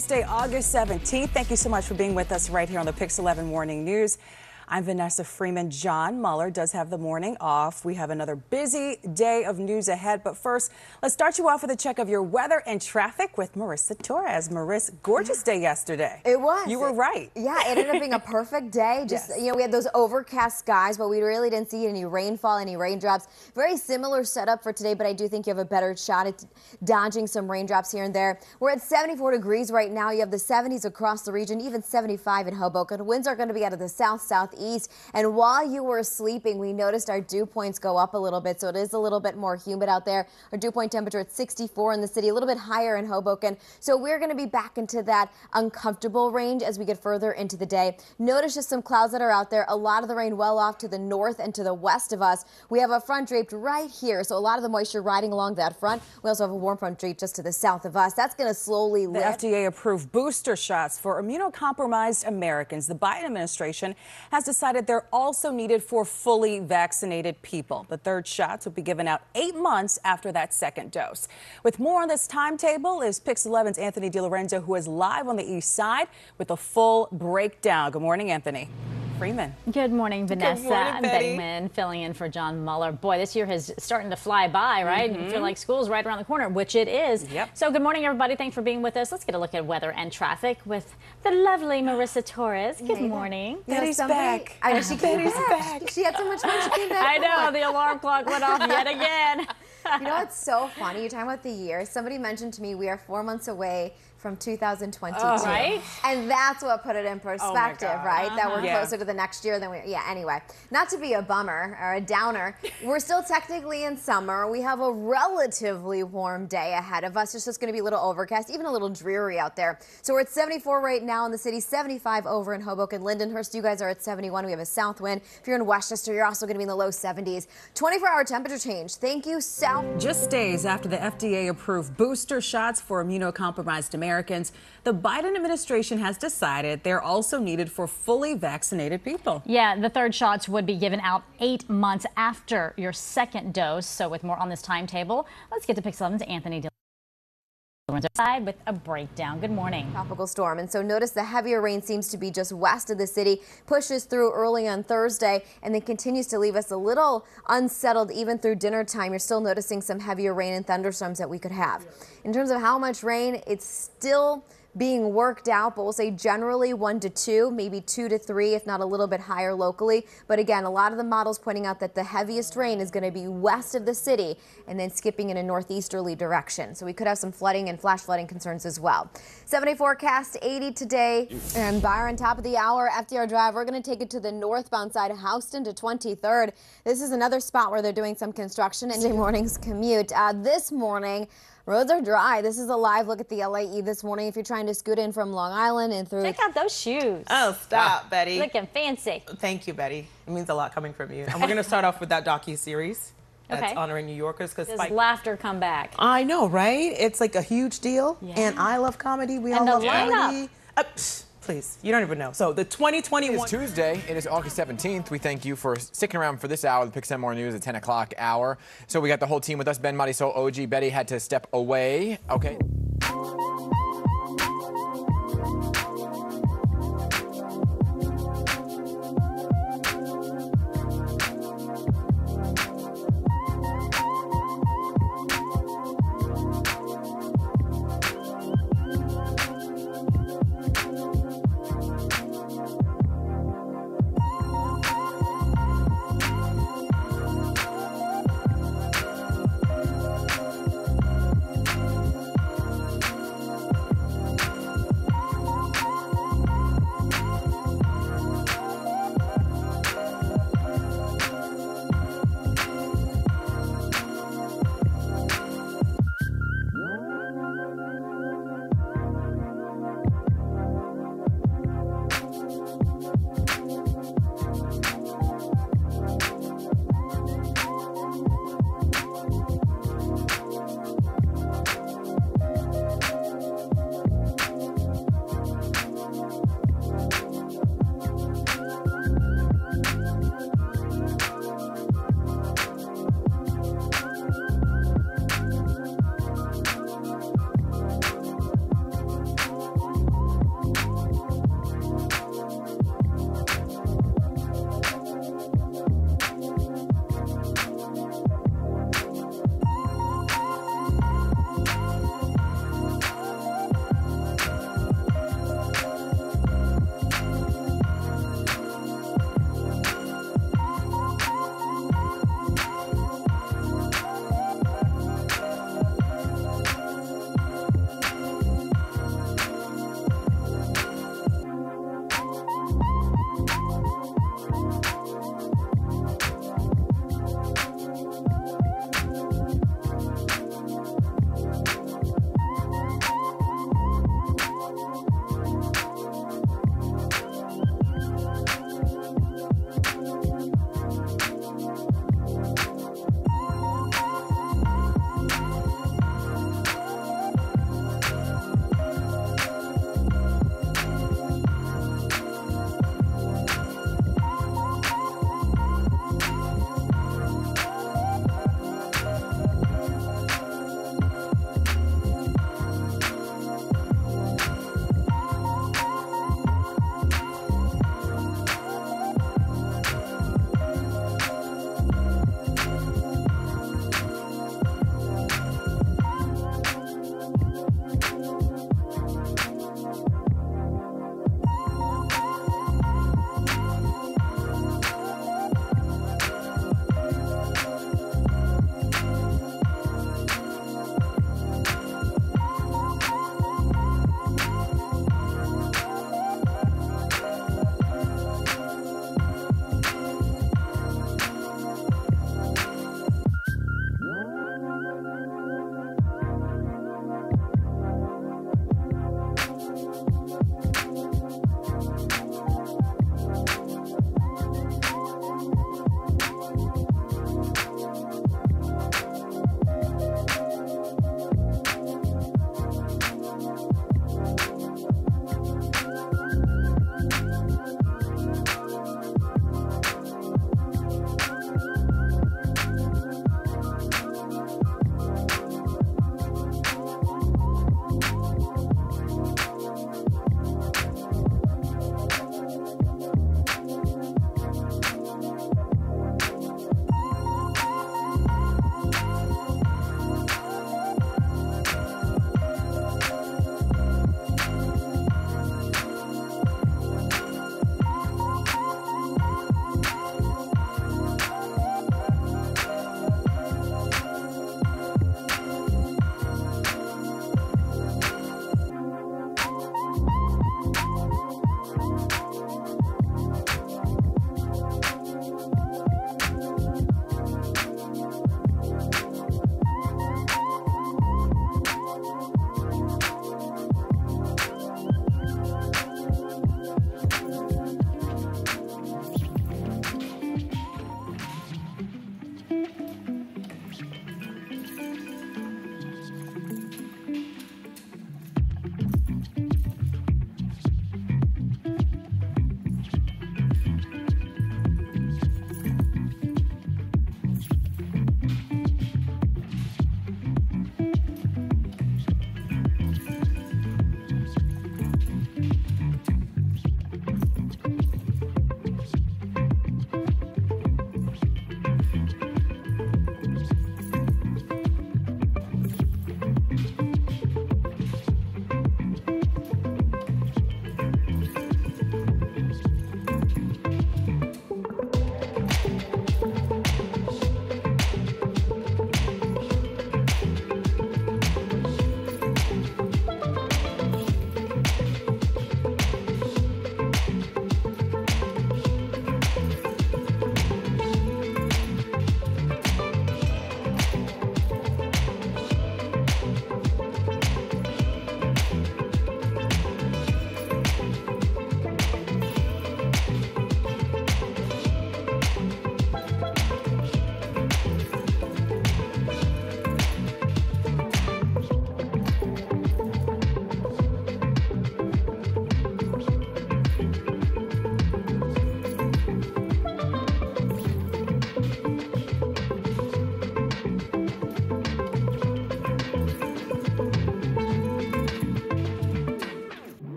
Tuesday, August 17th. Thank you so much for being with us right here on the Pix 11 Morning News. I'm Vanessa Freeman. John Muller does have the morning off. We have another busy day of news ahead. But first, let's start you off with a check of your weather and traffic with Marissa Torres. Marissa, gorgeous day yesterday. It was. You were right. Yeah, it ended up being a perfect day. Just, yes. You know, we had those overcast skies, but we really didn't see any rainfall, any raindrops. Very similar setup for today, but I do think you have a better shot at dodging some raindrops here and there. We're at 74 degrees right now. You have the 70s across the region, even 75 in Hoboken. Winds are going to be out of the south-southeast. And while you were sleeping, we noticed our dew points go up a little bit, so it is a little bit more humid out there. Our dew point temperature at 64 in the city, a little bit higher in Hoboken. So we're going to be back into that uncomfortable range as we get further into the day. Notice just some clouds that are out there. A lot of the rain well off to the north and to the west of us. We have a front draped right here, so a lot of the moisture riding along that front. We also have a warm front draped just to the south of us. That's going to slowly lift. The FDA approved booster shots for immunocompromised Americans. The Biden administration has decided they're also needed for fully vaccinated people. The third shots will be given out 8 months after that second dose. With more on this timetable is Pix 11's Anthony DiLorenzo, who is live on the east side with a full breakdown. Good morning, Anthony. Freeman. Good morning, Vanessa. Good morning, I'm Betty. Nguyen, filling in for John Muller. Boy, this year is starting to fly by, right? You feel like school's right around the corner, which it is. Yep. So good morning, everybody. Thanks for being with us. Let's get a look at weather and traffic with the lovely Marissa Torres. Good morning. Betty's back. I know she came Betty's back. back. She had so much fun. She came back. I know, the alarm clock went off yet again. You know what's so funny? You're talking about the year. Somebody mentioned to me we are 4 months away from 2022. Oh. Right? And that's what put it in perspective, God. right? That we're Yeah. closer to the next year than we, anyway. Not to be a bummer or a downer, we're still technically in summer. We have a relatively warm day ahead of us. It's just going to be a little overcast, even a little dreary out there. So we're at 74 right now in the city, 75 over in Hoboken, Lindenhurst. You guys are at 71. We have a south wind. If you're in Westchester, you're also going to be in the low 70s. 24-hour temperature change. Thank you, South. Just days after the FDA approved booster shots for immunocompromised Americans, the Biden administration has decided they're also needed for fully vaccinated people. Yeah, the third shots would be given out 8 months after your second dose. So with more on this timetable, let's get to Pix 11's Anthony DiLorenzo with a breakdown. Good morning. Tropical storm. And so notice the heavier rain seems to be just west of the city, pushes through early on Thursday, and then continues to leave us a little unsettled even through dinner time. You're still noticing some heavier rain and thunderstorms that we could have. In terms of how much rain, it's still being worked out, but we'll say generally 1 to 2, maybe 2 to 3, if not a little bit higher locally. But again, a lot of the models pointing out that the heaviest rain is going to be west of the city and then skipping in a northeasterly direction. So we could have some flooding and flash flooding concerns as well. 70 forecast, 80 today. And Byron, top of the hour, FDR Drive, we're going to take it to the northbound side of Houston to 23rd. This is another spot where they're doing some construction in the morning's commute. This morning, roads are dry. This is a live look at the LAE this morning. If you're trying to scoot in from Long Island and through. Check out those shoes. Oh, stop, Betty. Looking fancy. Thank you, Betty. It means a lot coming from you. And we're going to start off with that docu-series that's Okay. honoring New Yorkers. Does laughter come back? I know, right? It's like a huge deal. Yeah. And I love comedy. We And all the love lineup. comedy. Please, you don't even know. So the 2021. It's Tuesday. It is August 17th. We thank you for sticking around for this hour, the Pix 11 More News at 10 o'clock hour. So we got the whole team with us. Ben, Marisol, OG, Betty had to step away. Okay.